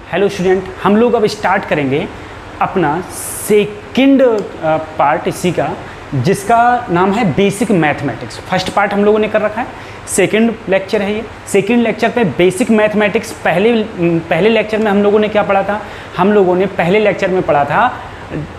Hello student, हम लोग अब स्टार्ट करेंगे अपना सेकंड पार्ट इसी का, जिसका नाम है बेसिक मैथमेटिक्स। फर्स्ट पार्ट हम लोगों ने कर रखा है, सेकंड लेक्चर है ये। सेकंड लेक्चर पे बेसिक मैथमेटिक्स, पहले लेक्चर में हम लोगों ने क्या पढ़ा था? हम लोगों ने पहले लेक्चर में पढ़ा था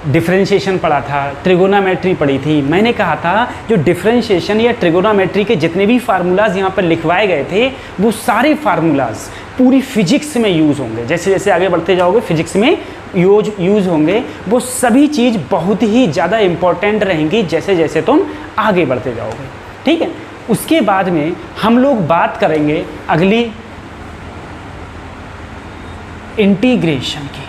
डिफरेंशिएशन पढ़ा था, ट्रिगोनोमेट्री पढ़ी थी। मैंने कहा था जो डिफरेंशिएशन या ट्रिगोनोमेट्री के जितने भी फार्मूलाज यहाँ पर लिखवाए गए थे, वो सारे फार्मूलाज पूरी फिजिक्स में यूज़ होंगे। जैसे जैसे आगे बढ़ते जाओगे फिजिक्स में यूज़ होंगे, वो सभी चीज़ बहुत ही ज़्यादा इम्पोर्टेंट रहेंगी जैसे जैसे तुम आगे बढ़ते जाओगे। ठीक है, उसके बाद में हम लोग बात करेंगे अगली इंटीग्रेशन की।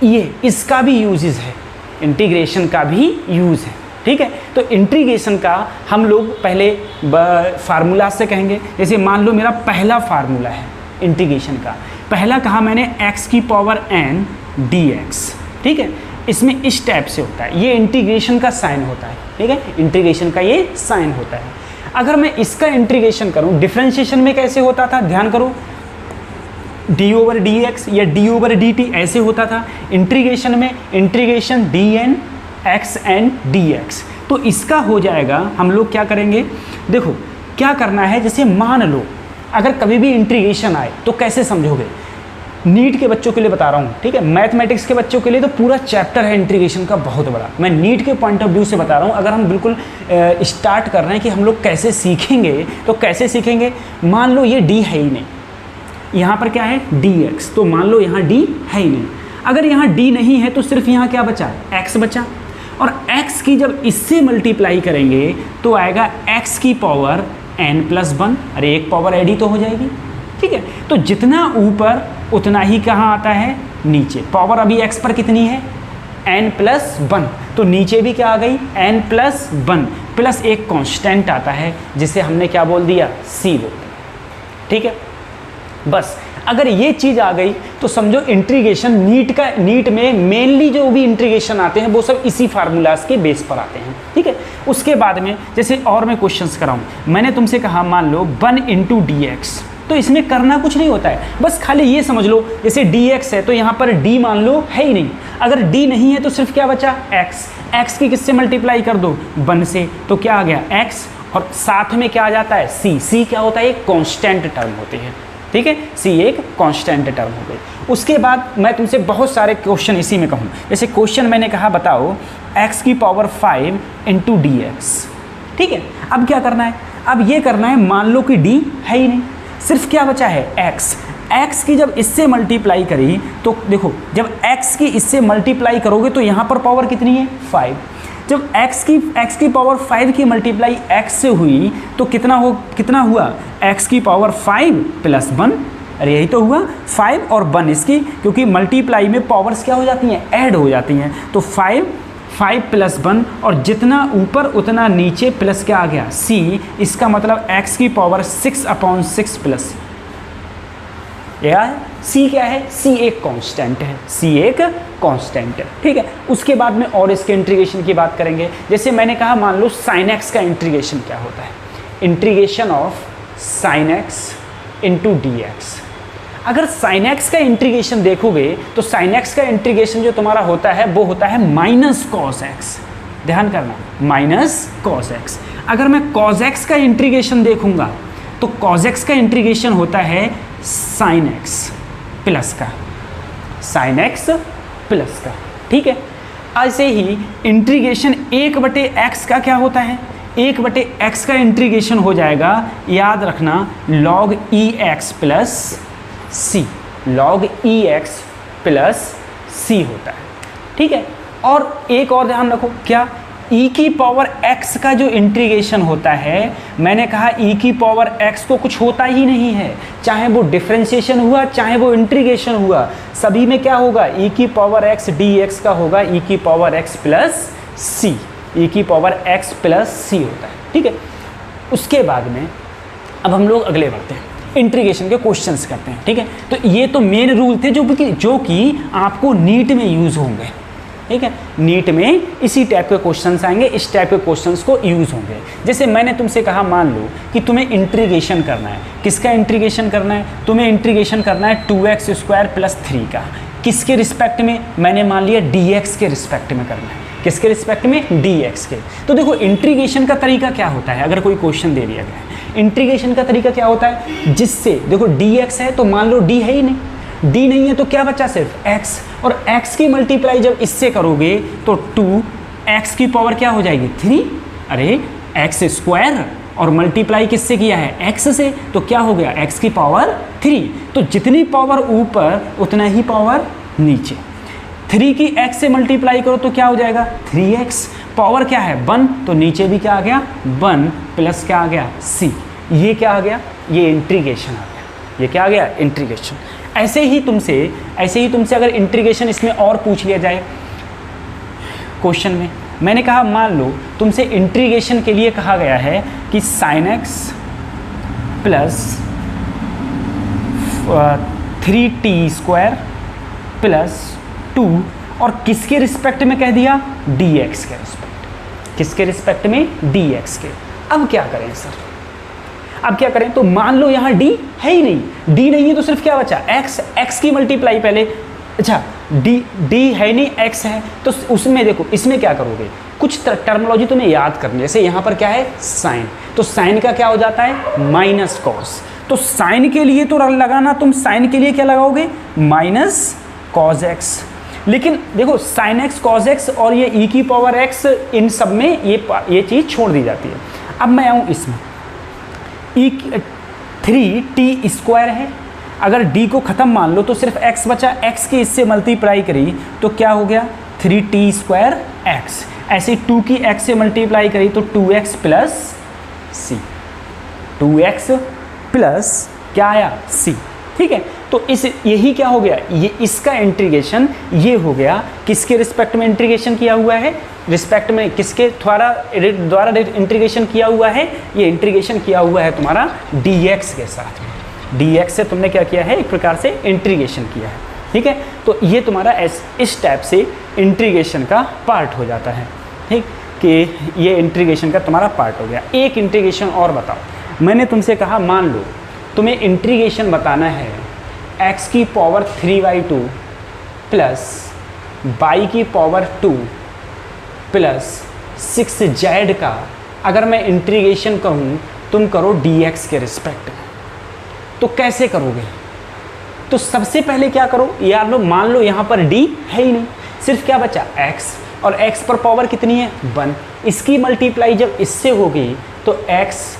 ये इसका भी यूजेस है, इंटीग्रेशन का भी यूज़ है। ठीक है, तो इंटीग्रेशन का हम लोग पहले फार्मूला से कहेंगे। जैसे मान लो मेरा पहला फार्मूला है इंटीग्रेशन का, पहला कहा मैंने x की पावर n dx। ठीक है, इसमें इस टाइप से होता है, ये इंटीग्रेशन का साइन होता है। ठीक है, इंटीग्रेशन का ये साइन होता है। अगर मैं इसका इंटीग्रेशन करूं, डिफरेंशिएशन में कैसे होता था, ध्यान करो, डी ओवर डी एक्स या डी ओवर डी टी ऐसे होता था। इंटीग्रेशन में integration d n x n d x. तो इसका हो जाएगा, हम लोग क्या करेंगे, देखो क्या करना है। जैसे मान लो अगर कभी भी इंटीग्रेशन आए तो कैसे समझोगे, नीट के बच्चों के लिए बता रहा हूँ। ठीक है, मैथमेटिक्स के बच्चों के लिए तो पूरा चैप्टर है इंटीग्रेशन का बहुत बड़ा, मैं नीट के पॉइंट ऑफ व्यू से बता रहा हूँ। अगर हम बिल्कुल स्टार्ट कर रहे हैं कि हम लोग कैसे सीखेंगे, तो कैसे सीखेंगे। मान लो ये डी है ही नहीं, यहाँ पर क्या है dx, तो मान लो यहाँ d है ही नहीं। अगर यहाँ d नहीं है तो सिर्फ यहाँ क्या बचा, x बचा। और x की जब इससे मल्टीप्लाई करेंगे तो आएगा x की पावर n+1। अरे एक पावर ऐड ही तो हो जाएगी। ठीक है, तो जितना ऊपर उतना ही कहाँ आता है, नीचे। पावर अभी x पर कितनी है, n+1, तो नीचे भी क्या आ गई, n+1 प्लस एक कांस्टेंट आता है जिसे हमने क्या बोल दिया, c बोल दिया। ठीक है, बस अगर ये चीज़ आ गई तो समझो इंटीग्रेशन नीट में मेनली जो भी इंटीग्रेशन आते हैं वो सब इसी फार्मूलाज के बेस पर आते हैं। ठीक है, उसके बाद में जैसे और मैं क्वेश्चंस कराऊं, मैंने तुमसे कहा मान लो 1 × dx, तो इसमें करना कुछ नहीं होता है, बस खाली ये समझ लो जैसे dx है तो यहाँ पर d मान लो है ही नहीं। अगर d नहीं है तो सिर्फ क्या बचा, x की किससे मल्टीप्लाई कर दो, 1 से, तो क्या आ गया x, और साथ में क्या आ जाता है, c क्या होता है, एक कॉन्स्टेंट टर्म होती है। ठीक है, c एक कांस्टेंट टर्म हो गई। उसके बाद मैं तुमसे बहुत सारे क्वेश्चन इसी में कहूँ। जैसे क्वेश्चन मैंने कहा बताओ x की पावर 5 × dx। ठीक है, अब क्या करना है, अब ये करना है, मान लो कि d है ही नहीं, सिर्फ क्या बचा है, x की जब इससे मल्टीप्लाई करी तो देखो, जब x की इससे मल्टीप्लाई करोगे तो यहाँ पर पावर कितनी है, 5। जब x की पावर 5 की मल्टीप्लाई x से हुई तो कितना हुआ, x की पावर 5 + 1। अरे यही तो हुआ, 5 और 1 इसकी, क्योंकि मल्टीप्लाई में पावर्स क्या हो जाती हैं, ऐड हो जाती हैं। तो 5 + 1, और जितना ऊपर उतना नीचे प्लस क्या आ गया, c। इसका मतलब x की पावर 6/6 प्लस यार c क्या है, c एक कांस्टेंट है, c एक कांस्टेंट है। ठीक है, उसके बाद में और इसके इंटीग्रेशन की बात करेंगे। जैसे मैंने कहा मान लो sin x का इंटीग्रेशन क्या होता है, integration of sin x × dx। अगर sin x का इंटीग्रेशन देखोगे तो sin x का इंटीग्रेशन जो तुम्हारा होता है वो होता है -cos x। ध्यान करना, -cos x। अगर मैं cos x का इंटीग्रेशन देखूंगा तो cos x का इंटीग्रेशन होता है sin x प्लस का, sin x प्लस का। ठीक है, ऐसे ही इंटीग्रेशन 1/x का क्या होता है, 1/x का इंटीग्रेशन हो जाएगा, याद रखना, log ex plus c, log ex plus c होता है। ठीक है, और एक और ध्यान रखो, क्या, e की पावर x का जो इंटीग्रेशन होता है, मैंने कहा e की पावर x को कुछ होता ही नहीं है, चाहे वो डिफरेंशिएशन हुआ चाहे वो इंटीग्रेशन हुआ, सभी में क्या होगा, e की पावर x dx का होगा e की power x plus c, e की पावर x प्लस c होता है। ठीक है, उसके बाद में अब हम लोग अगले बढ़ते हैं, इंटीग्रेशन के क्वेश्चंस करते हैं। ठीक है, तो ये तो मेन रूल थे जो कि आपको नीट में यूज़ होंगे। ठीक है, नीट में इसी टाइप के क्वेश्चंस आएंगे, इस टाइप के क्वेश्चंस को यूज़ होंगे। जैसे मैंने तुमसे कहा, मान लो कि तुम्हें इंटीग्रेशन करना है, किसका इंटीग्रेशन करना है, तुम्हें इंटीग्रेशन करना है 2x स्क्वायर प्लस 3 का, किसके रिस्पेक्ट में, मैंने मान लिया dx के रिस्पेक्ट में करना है, किसके रिस्पेक्ट में, dx के। तो देखो इंटीग्रेशन का तरीका क्या होता है, अगर कोई क्वेश्चन दे दिया गया है, इंटीग्रेशन का तरीका क्या होता है, जिससे देखो dx है तो मान लो d है ही नहीं, d नहीं है तो क्या बचा, सिर्फ x, और x की मल्टीप्लाई जब इससे करोगे तो 2x की पावर क्या हो जाएगी, 3, अरे x स्क्वायर और मल्टीप्लाई किससे किया है, x से, तो क्या हो गया, x की पावर 3, तो जितनी पावर ऊपर उतना ही पावर नीचे। 3 की x से मल्टीप्लाई करो तो क्या हो जाएगा, 3x, पावर क्या है 1, तो नीचे भी क्या आ गया 1 प्लस क्या आ गया c, ये क्या आ गया, ये इंटीग्रेशन आ गया, ये क्या आ गया, इंटीग्रेशन। ऐसे ही तुमसे अगर इंटीग्रेशन इसमें और पूछ लिया जाए क्वेश्चन में, मैंने कहा मान लो तुमसे इंटीग्रेशन के लिए कहा गया है कि sin x plus 3t square plus 2 और किसके रिस्पेक्ट में कह दिया, dx के रिस्पेक्ट, किसके रिस्पेक्ट में, dx के। अब क्या करें सर, अब क्या करें, तो मान लो यहाँ d है ही नहीं, d नहीं है तो सिर्फ क्या बचा, x की मल्टीप्लाई पहले, अच्छा d है नहीं, x है, तो उसमें देखो इसमें क्या करोगे, कुछ टर्मिनोलॉजी तुम्हें याद करनी, जैसे यहाँ पर क्या है साइन, तो साइन का क्या हो जाता है माइनस कॉस, तो साइन के लिए तो लगाना, तुम साइन के लिए क्या लगाओगे, माइनस कॉस एक्स। लेकिन देखो साइन एक्स कॉस एक्स और ये e की पावर x, इन सब में ये चीज़ छोड़ दी जाती है। अब मैं आऊँ इसमें, 3t स्क्वायर है, अगर d को ख़त्म मान लो तो सिर्फ x बचा, x की इससे मल्टीप्लाई करी तो क्या हो गया 3t स्क्वायर x, ऐसे 2 की x से मल्टीप्लाई करी तो 2x plus c, 2x plus क्या आया c, ठीक है। तो यही क्या हो गया, ये इसका इंटीग्रेशन ये हो गया, किसके रिस्पेक्ट में इंटीग्रेशन किया हुआ है, रिस्पेक्ट में किसके द्वारा इंटीग्रेशन किया हुआ है, ये इंटीग्रेशन किया हुआ है तुम्हारा dx के साथ में, dx से तुमने क्या किया है, एक प्रकार से इंटीग्रेशन किया है, ठीक है। तो ये तुम्हारा इस टाइप से इंटीग्रेशन का पार्ट हो जाता है, ठीक, कि ये इंटीग्रेशन का तुम्हारा पार्ट हो गया। एक इंटीग्रेशन और बताओ, मैंने तुमसे कहा मान लो तुम्हें इंटीग्रेशन बताना है x की पावर 3/2 प्लस y की पावर 2 प्लस 6z का, अगर मैं इंटीग्रेशन कहूँ तुम करो dx के रिस्पेक्ट में, तो कैसे करोगे, तो सबसे पहले क्या करो यार, लो मान लो यहाँ पर d है ही नहीं, सिर्फ क्या बचा x, और x पर पावर कितनी है 1, इसकी मल्टीप्लाई जब इससे होगी तो x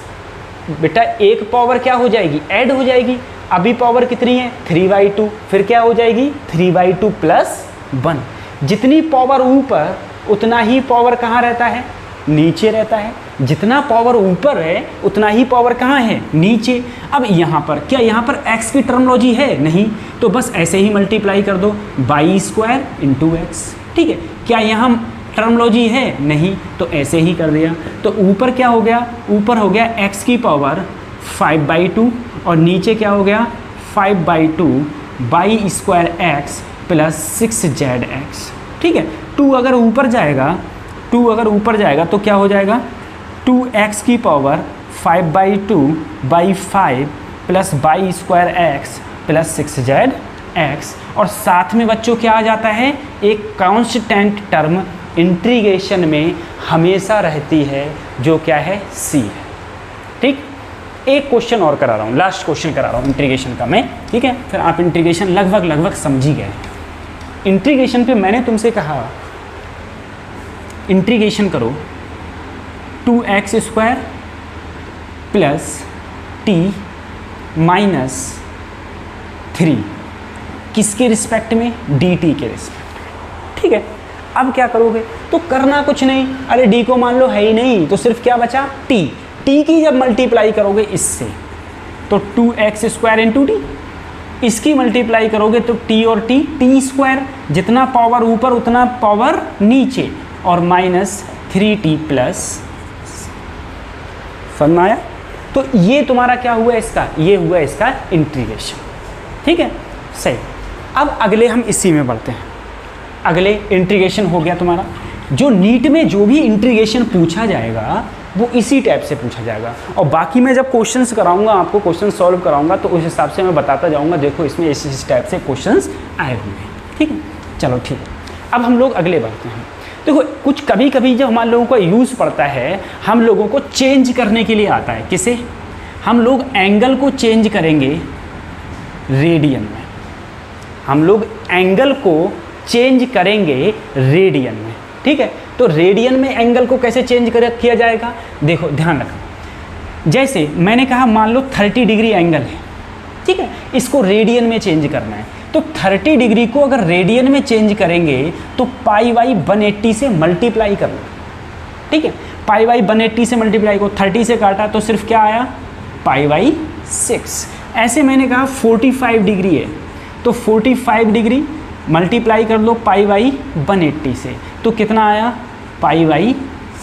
बेटा एक पावर क्या हो जाएगी, ऐड हो जाएगी, अभी पावर कितनी है 3/2, फिर क्या हो जाएगी 3/2 प्लस 1, जितनी पावर ऊपर उतना ही पावर कहाँ रहता है, नीचे रहता है, जितना पावर ऊपर है उतना ही पावर कहाँ है, नीचे। अब यहाँ पर क्या, यहाँ पर x की टर्मिनोलॉजी है नहीं, तो बस ऐसे ही मल्टीप्लाई कर दो y स्क्वायर इंटू x, ठीक है। क्या यहाँ टर्मिनोलॉजी है नहीं, तो ऐसे ही कर दिया, तो ऊपर क्या हो गया, ऊपर हो गया x की पावर 5/2 और नीचे क्या हो गया 5/2 y square x plus 6zx, ठीक है। 2 अगर ऊपर जाएगा तो क्या हो जाएगा 2x की power 5/2/5 plus y square x plus 6zx, और साथ में बच्चों क्या आ जाता है, एक कांस्टेंट टर्म इंटीग्रेशन में हमेशा रहती है, जो क्या है c है, ठीक। एक क्वेश्चन और करा रहा हूँ, लास्ट क्वेश्चन करा रहा हूँ इंटीग्रेशन का मैं, ठीक है, फिर आप इंटीग्रेशन लगभग समझ ही गए। इंटीग्रेशन पे मैंने तुमसे कहा इंटीग्रेशन करो 2x square plus t minus 3, किसके रिस्पेक्ट में, dt के रिस्पेक्ट, ठीक है। अब क्या करोगे, तो करना कुछ नहीं, अरे d को मान लो है ही नहीं, तो सिर्फ क्या बचा t की जब मल्टीप्लाई करोगे इससे तो 2x स्क्वायर इंटू टी, इसकी मल्टीप्लाई करोगे तो t और t स्क्वायर, जितना पावर ऊपर उतना पावर नीचे, और माइनस 3t प्लस, समझ में आया। तो ये तुम्हारा क्या हुआ इसका, ये हुआ इसका इंटीग्रेशन, ठीक है, सही। अब अगले हम इसी में बढ़ते हैं, अगले इंटीग्रेशन हो गया तुम्हारा। जो नीट में जो भी इंटीग्रेशन पूछा जाएगा वो इसी टाइप से पूछा जाएगा, और बाकी मैं जब क्वेश्चंस कराऊंगा, आपको क्वेश्चन सॉल्व कराऊंगा, तो उस हिसाब से मैं बताता जाऊंगा, देखो इसमें इस टाइप से क्वेश्चंस आए हुए हैं। ठीक है, चलो ठीक है। अब हम लोग अगले बढ़ते हैं। देखो कुछ कभी कभी जब हमारे लोगों का यूज़ पड़ता है, हम लोगों को चेंज करने के लिए आता है। किसे? हम लोग एंगल को चेंज करेंगे रेडियन में। हम लोग एंगल को चेंज करेंगे रेडियन में। ठीक है, तो रेडियन में एंगल को कैसे चेंज किया जाएगा? देखो ध्यान रखना, जैसे मैंने कहा मान लो 30 डिग्री एंगल है, ठीक है, इसको रेडियन में चेंज करना है। तो 30 डिग्री को अगर रेडियन में चेंज करेंगे तो पाई बाई 180 से मल्टीप्लाई करना। ठीक है, पाई बाई 180 से मल्टीप्लाई को 30 से काटा तो सिर्फ क्या आया? Pi by 6। ऐसे मैंने कहा 45 डिग्री है, तो 45 डिग्री मल्टीप्लाई कर लो पाई बाई 180 से, तो कितना आया? पाई बाई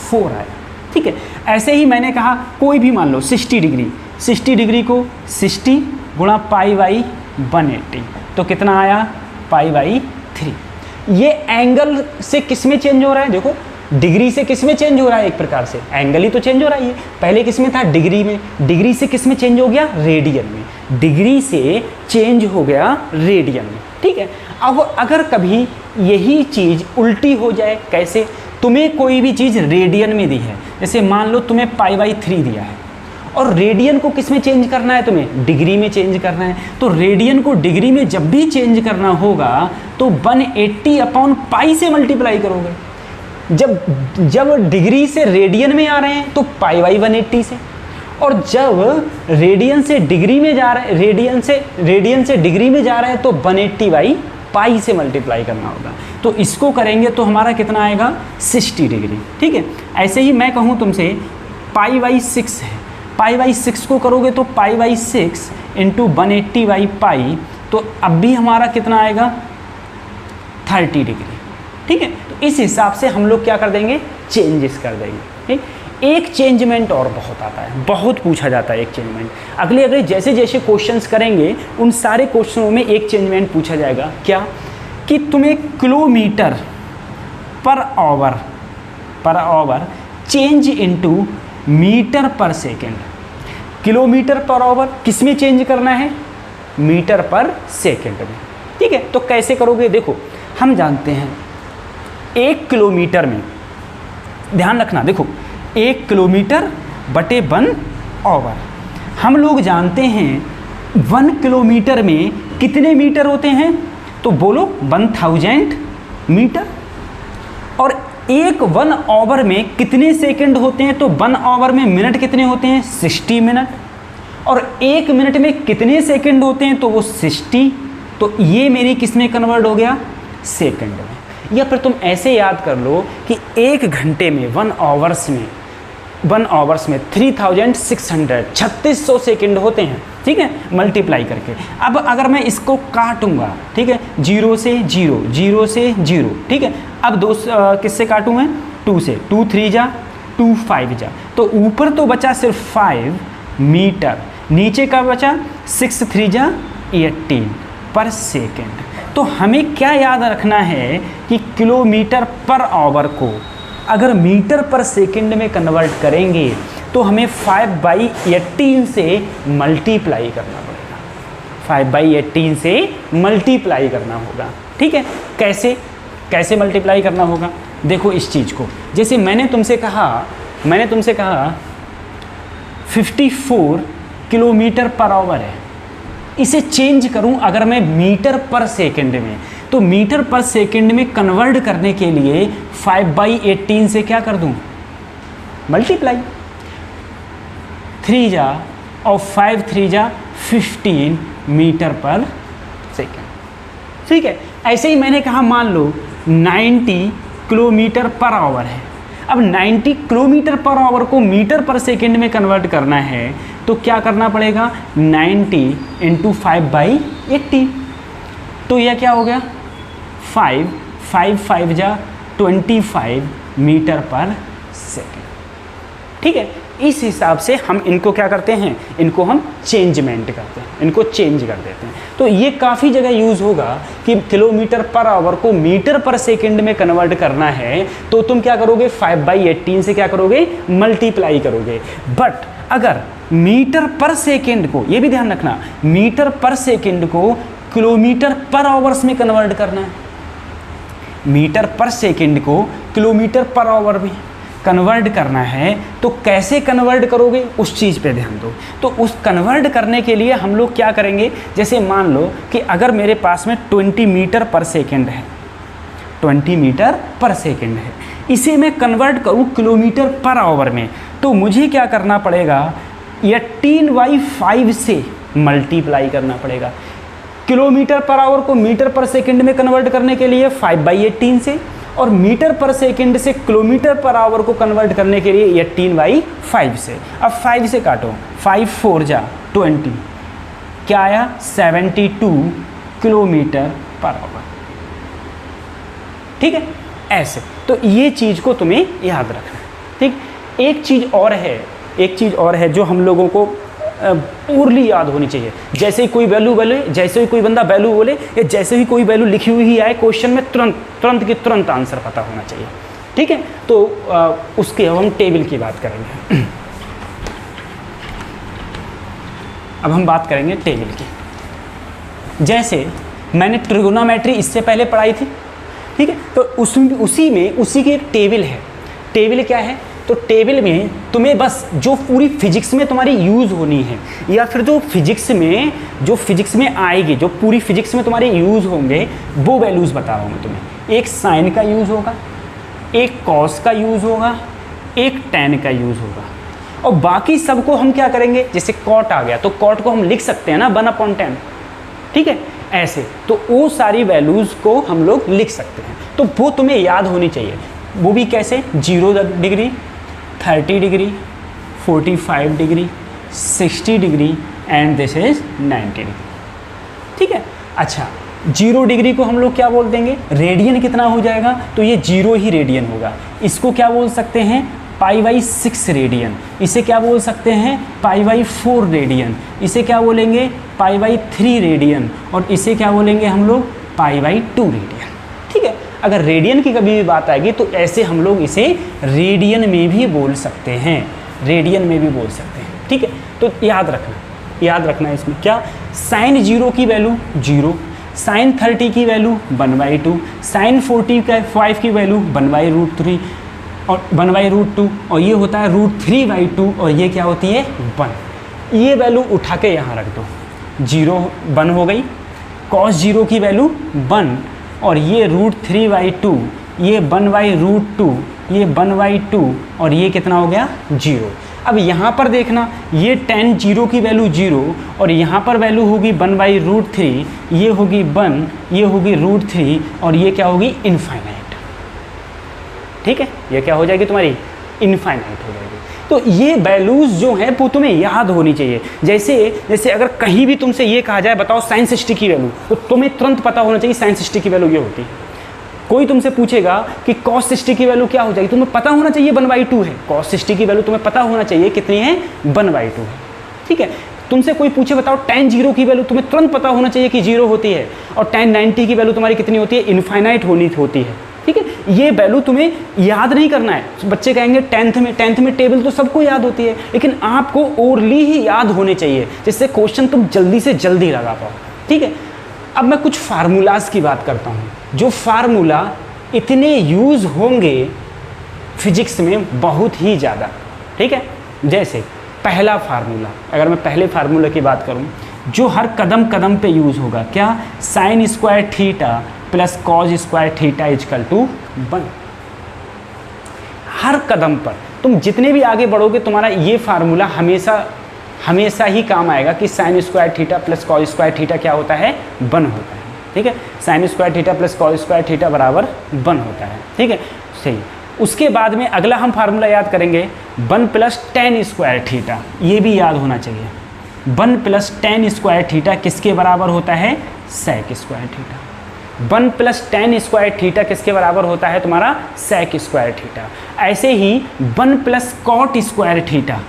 4 आया। ठीक है, ऐसे ही मैंने कहा कोई भी मान लो 60 डिग्री, 60 डिग्री को 60 गुणा पाई बाई 180, तो कितना आया? Pi by 3। ये एंगल से किस में चेंज हो रहा है? देखो डिग्री से किस में चेंज हो रहा है? एक प्रकार से एंगल ही तो चेंज हो रहा है। ये पहले किस में था? डिग्री में। डिग्री से किस में चेंज हो गया? रेडियन में। डिग्री से चेंज हो गया रेडियन में। ठीक है, अब अगर कभी यही चीज़ उल्टी हो जाए, कैसे? तुम्हें कोई भी चीज़ रेडियन में दी है, जैसे मान लो तुम्हें पाई बाई 3 दिया है, और रेडियन को किस में चेंज करना है? तुम्हें डिग्री में चेंज करना है। तो रेडियन को डिग्री में जब भी चेंज करना होगा तो 180 अपॉन पाई से मल्टीप्लाई करोगे। जब डिग्री से रेडियन में आ रहे हैं तो पाई बाई 180 से, और जब रेडियन से डिग्री में जा रहे हैं, रेडियन से डिग्री में जा रहे हैं तो 180 बाई पाई से मल्टीप्लाई करना होगा। तो इसको करेंगे तो हमारा कितना आएगा? 60 डिग्री। ठीक है, ऐसे ही मैं कहूँ तुमसे पाई बाई 6 है, पाई बाई 6 को करोगे तो pi by 6 into 180 by pi, तो अब भी हमारा कितना आएगा? 30 डिग्री। ठीक है, तो इस हिसाब से हम लोग क्या कर देंगे? चेंजेस कर देंगे। ठीक, एक चेंजमेंट और बहुत आता है, बहुत पूछा जाता है एक चेंजमेंट। अगले जैसे जैसे क्वेश्चंस करेंगे उन सारे क्वेश्चनों में एक चेंजमेंट पूछा जाएगा। क्या? कि तुम्हें kilometre per hour change into metre per second. Kilometre per hour किस में चेंज करना है? मीटर पर सेकेंड में। ठीक है, तो कैसे करोगे? देखो हम जानते हैं 1 किलोमीटर में, ध्यान रखना, देखो 1 किलोमीटर बटे 1 आवर। हम लोग जानते हैं 1 किलोमीटर में कितने मीटर होते हैं? तो बोलो 1000 मीटर। और 1 आवर में कितने सेकंड होते हैं? तो 1 आवर में मिनट कितने होते हैं? 60 मिनट। और 1 मिनट में कितने सेकंड होते हैं? तो वो 60। तो ये मेरी किस में कन्वर्ट हो गया? सेकंड में। या फिर तुम ऐसे याद कर लो कि 1 घंटे में 1 आवर्स में 3600 सेकंड होते हैं। ठीक है, मल्टीप्लाई करके। अब अगर मैं इसको काटूंगा, ठीक है, 0 से 0, 0 से 0, ठीक है, अब किससे काटूँ मैं? 2 से। 2 3 जा 2 5 जा, तो ऊपर तो बचा सिर्फ 5 मीटर, नीचे का बचा 6 3 जा 18 पर सेकेंड। तो हमें क्या याद रखना है कि किलोमीटर पर आवर को अगर मीटर पर सेकंड में कन्वर्ट करेंगे तो हमें 5/18 से मल्टीप्लाई करना पड़ेगा। 5/18 से मल्टीप्लाई करना होगा। ठीक है, कैसे मल्टीप्लाई करना होगा? देखो इस चीज़ को, जैसे मैंने तुमसे कहा 54 किलोमीटर पर आवर है, इसे चेंज करूं अगर मैं मीटर पर सेकंड में, तो मीटर पर सेकंड में कन्वर्ट करने के लिए 5/18 से क्या कर दूं? मल्टीप्लाई। 3 जा और 5 3 जा 15 मीटर पर सेकंड। ठीक है, ऐसे ही मैंने कहा मान लो 90 किलोमीटर पर आवर है। अब 90 किलोमीटर पर आवर को मीटर पर सेकंड में कन्वर्ट करना है तो क्या करना पड़ेगा? 90 × 5/18। तो यह क्या हो गया? 5 5 जा 25 मीटर पर सेकंड। ठीक है, इस हिसाब से हम इनको क्या करते हैं, इनको हम चेंजमेंट करते हैं, इनको चेंज कर देते हैं। तो ये काफ़ी जगह यूज़ होगा कि किलोमीटर पर आवर को मीटर पर सेकंड में कन्वर्ट करना है तो तुम क्या करोगे, 5/18 से क्या करोगे, मल्टीप्लाई करोगे। बट अगर मीटर पर सेकंड को, ये भी ध्यान रखना, मीटर पर सेकंड को किलोमीटर पर आवर्स में कन्वर्ट करना है, मीटर पर सेकंड को किलोमीटर पर आवर में कन्वर्ट करना है, तो कैसे कन्वर्ट करोगे उस चीज़ पे ध्यान दो। तो उस कन्वर्ट करने के लिए हम लोग क्या करेंगे, जैसे मान लो कि अगर मेरे पास में 20 मीटर पर सेकंड है, 20 मीटर पर सेकंड है, इसे मैं कन्वर्ट करूँ किलोमीटर पर आवर में, तो मुझे क्या करना पड़ेगा, 18/5 से मल्टीप्लाई करना पड़ेगा। किलोमीटर पर आवर को मीटर पर सेकंड में कन्वर्ट करने के लिए 5/18 से, और मीटर पर सेकंड से किलोमीटर पर आवर को कन्वर्ट करने के लिए 18/5 से। अब 5 से काटो, 5 4 जा 20, क्या आया, 72 किलोमीटर पर आवर। ठीक है, ऐसे। तो ये चीज़ को तुम्हें याद रखना है। ठीक, एक चीज़ और है जो हम लोगों को पूर्ली याद होनी चाहिए। जैसे ही कोई वैल्यू बोले, जैसे ही कोई बंदा वैल्यू बोले, या जैसे ही कोई वैल्यू लिखी हुई आए क्वेश्चन में, तुरंत आंसर पता होना चाहिए। ठीक है, तो उसके अब हम टेबल की बात करेंगे। अब हम बात करेंगे टेबल की। जैसे मैंने ट्रिगोनोमेट्री इससे पहले पढ़ाई थी, ठीक है, तो उसी की एक टेबल है। टेबल क्या है, तो टेबल में तुम्हें बस जो पूरी फिजिक्स में तुम्हारी यूज़ होनी है, या फिर जो फिजिक्स में आएगी, जो पूरी फिजिक्स में तुम्हारे यूज़ होंगे, वो वैल्यूज़ बता रहा हूँ मैं तुम्हें। एक साइन का यूज़ होगा, एक कॉस का यूज़ होगा, एक टैन का यूज़ होगा, और बाकी सबको हम क्या करेंगे, जैसे कॉट आ गया तो कॉट को हम लिख सकते हैं ना 1/10। ठीक है, ऐसे तो वो सारी वैल्यूज़ को हम लोग लिख सकते हैं। तो वो तुम्हें याद होनी चाहिए। वो भी कैसे, 0 degree, 30 degree, 45 degree, 60 degree and this is 90 degree. ठीक है, अच्छा 0 डिग्री को हम लोग क्या बोल देंगे, रेडियन कितना हो जाएगा, तो ये 0 ही रेडियन होगा। इसको क्या बोल सकते हैं, π/6 रेडियन। इसे क्या बोल सकते हैं, π/4 रेडियन। इसे क्या बोलेंगे, π/3 रेडियन। और इसे क्या बोलेंगे हम लोग, π/2 रेडियन। ठीक है, अगर रेडियन की कभी भी बात आएगी तो ऐसे हम लोग इसे रेडियन में भी बोल सकते हैं, रेडियन में भी बोल सकते हैं। ठीक है, तो याद रखना इसमें क्या, साइन 0 की वैल्यू 0, साइन 30 की वैल्यू 1/2, साइन 45 की वैल्यू 1/√3 और 1/√2, और ये होता है √3/2, और ये क्या होती है 1। ये वैल्यू उठा के यहाँ रख दो, 0 1 हो गई, cos 0 की वैल्यू 1, और ये √3/2, ये 1/√2, ये 1/2, और ये कितना हो गया 0। अब यहाँ पर देखना, ये tan 0 की वैल्यू 0, और यहाँ पर वैल्यू होगी 1/√3, ये होगी 1, ये होगी √3, और ये क्या होगी इनफाइनाइट। ठीक है, ये क्या हो जाएगी तुम्हारी, इनफाइनाइट हो जाएगी। तो ये वैल्यूज़ जो हैं वो तुम्हें याद होनी चाहिए। जैसे अगर कहीं भी तुमसे ये कहा जाए बताओ sin 60 की वैल्यू, तो तुम्हें तुरंत पता होना चाहिए sin 60 की वैल्यू ये होती है। कोई तुमसे पूछेगा कि cos 60 की वैल्यू क्या हो जाएगी, तुम्हें पता होना चाहिए 1/2 है। cos 60 की वैल्यू तुम्हें पता होना चाहिए कितनी है, 1/2 है। ठीक है, तुमसे कोई पूछे बताओ tan 0 की वैल्यू, तुम्हें तुरंत पता होना चाहिए कि 0 होती है, और tan 90 की वैल्यू तुम्हारी कितनी होती है, इनफाइनाइट होती है। ठीक है, ये वैल्यू तुम्हें याद नहीं करना है। बच्चे कहेंगे टेंथ में टेबल तो सबको याद होती है, लेकिन आपको ओरली ही याद होने चाहिए, जिससे क्वेश्चन तुम जल्दी से जल्दी लगा पाओ। ठीक है, अब मैं कुछ फार्मूलाज की बात करता हूँ, जो फार्मूला इतने यूज़ होंगे फिजिक्स में बहुत ही ज़्यादा। ठीक है, जैसे पहला फार्मूला, अगर मैं पहले फार्मूला की बात करूँ, जो हर कदम कदम पे यूज़ होगा, क्या, sin square theta plus cos square theta equal to 1। हर कदम पर तुम जितने भी आगे बढ़ोगे तुम्हारा ये फार्मूला हमेशा ही काम आएगा कि sin square theta plus cos square theta क्या होता है, 1 होता है। ठीक है, sin square theta plus cos square theta बराबर 1 होता है। ठीक है, सही। उसके बाद में अगला हम फार्मूला याद करेंगे 1 + tan स्क्वायर थीटा, ये भी याद होना चाहिए। 1 + tan स्क्वायर थीटा किसके बराबर होता है, sec square theta. 1 + tan square theta किसके बराबर होता है, तुम्हारा sec स्क्वायर थीटा। ऐसे ही 1 + cot स्क्वायर थीटा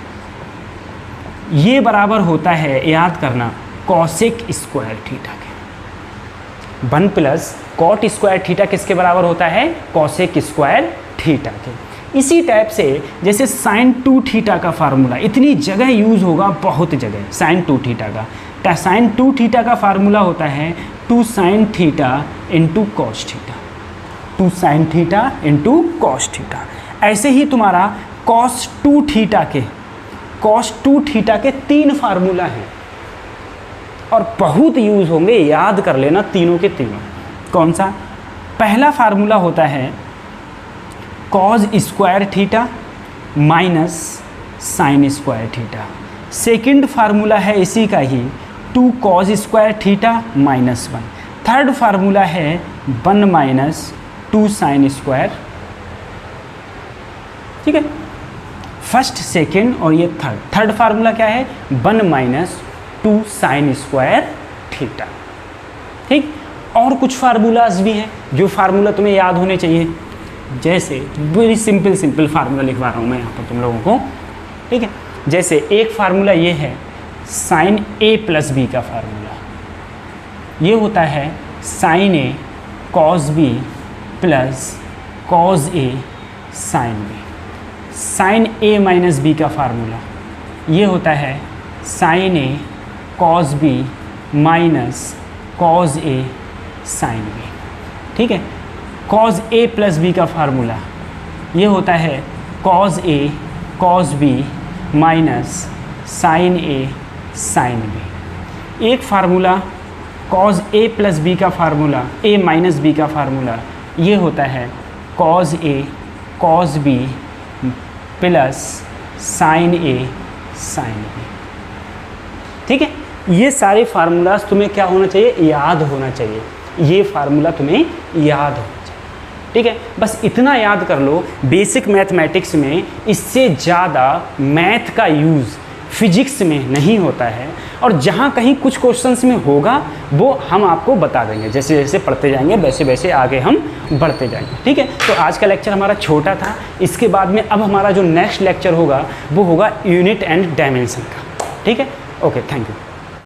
ये बराबर होता है, याद करना, कॉसेक स्क्वायर थीटा के। 1 प्लस कॉट स्क्वायर थीटा किसके बराबर होता है? कॉसेक स्क्वायर थीटा के। इसी टाइप से जैसे साइन 2 थीटा का फार्मूला इतनी जगह यूज़ होगा, बहुत जगह, साइन 2 थीटा का। साइन 2 थीटा का फार्मूला होता है 2 sine theta into cos theta, 2 sine theta into cos theta. ऐसे ही तुम्हारा कॉस 2 थीटा के 3 फार्मूला हैं और बहुत यूज़ होंगे, याद कर लेना तीनों के तीनों। कौन सा? पहला फार्मूला होता है cos square theta minus sine square theta. Second formula है इसी का ही 2 cos square theta minus 1। Third formula है 1 माइनस 2 साइन स्क्वायर। ठीक है, फर्स्ट, सेकंड और ये थर्ड फार्मूला क्या है? 1 माइनस 2 साइन स्क्वायर थीटा। ठीक, और कुछ फार्मूलाज भी हैं जो फार्मूला तुम्हें याद होने चाहिए। जैसे वेरी सिंपल फार्मूला लिखवा रहा हूँ मैं यहाँ पर तुम लोगों को। ठीक है, जैसे एक फार्मूला ये है साइन a प्लस बी का फार्मूला, ये होता है sine a cos b plus cos a sine b। Sine a minus b का फार्मूला ये होता है sine a cos b minus cos a sine b। ठीक है, कॉस a प्लस b का फार्मूला ये होता है cos a cos b minus sine a sine b। एक formula cos a plus b का फार्मूला, a माइनस b का formula ये होता है cos a cos b plus sine a sine b। ठीक है, ये सारे फार्मूलाज तुम्हें क्या होना चाहिए? याद होना चाहिए। ये फार्मूला तुम्हें याद होना चाहिए। ठीक है, बस इतना याद कर लो। बेसिक मैथमेटिक्स में इससे ज़्यादा मैथ का यूज़ फिजिक्स में नहीं होता है, और जहाँ कहीं कुछ क्वेश्चंस में होगा वो हम आपको बता देंगे। जैसे जैसे पढ़ते जाएंगे वैसे वैसे आगे हम बढ़ते जाएंगे। ठीक है, तो आज का लेक्चर हमारा छोटा था। इसके बाद में अब हमारा जो नेक्स्ट लेक्चर होगा वो होगा यूनिट एंड डायमेंशन का। ठीक है, ओके, थैंक यू।